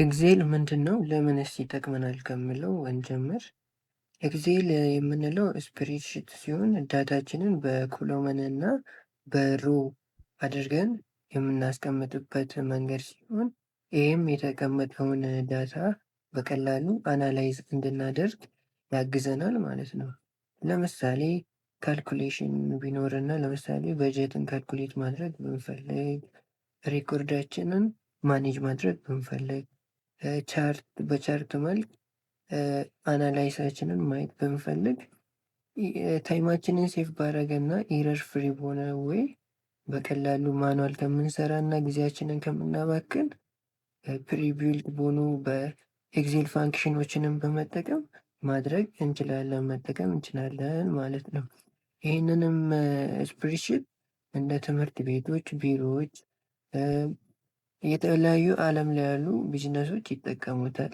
ኤግዜል ምንድነው? ለምንስ ይጠቅመናል ከሚለው እንጀምር። ኤግዜል የምንለው ስፕሬድሺት ሲሆን ዳታችንን በኮሎመን እና በሮ አድርገን የምናስቀምጥበት መንገድ ሲሆን ይህም የተቀመጠውን ዳታ በቀላሉ አናላይዝ እንድናደርግ ያግዘናል ማለት ነው። ለምሳሌ ካልኩሌሽን ቢኖርና ለምሳሌ በጀትን ካልኩሌት ማድረግ ብንፈልግ፣ ሬኮርዳችንን ማኔጅ ማድረግ ብንፈልግ፣ በቻርት መልክ አናላይሳችንን ማየት ብንፈልግ ታይማችንን ሴፍ ባረገና ኢረር ፍሪ በሆነ ወይ በቀላሉ ማኑዋል ከምንሰራ እና ጊዜያችንን ከምናባክን ፕሪቢልድ በሆኑ በኤግዜል ፋንክሽኖችንም በመጠቀም ማድረግ እንችላለን መጠቀም እንችላለን ማለት ነው። ይህንንም ስፕሬድሺት እንደ ትምህርት ቤቶች፣ ቢሮዎች፣ የተለያዩ ዓለም ላይ ያሉ ቢዝነሶች ይጠቀሙታል።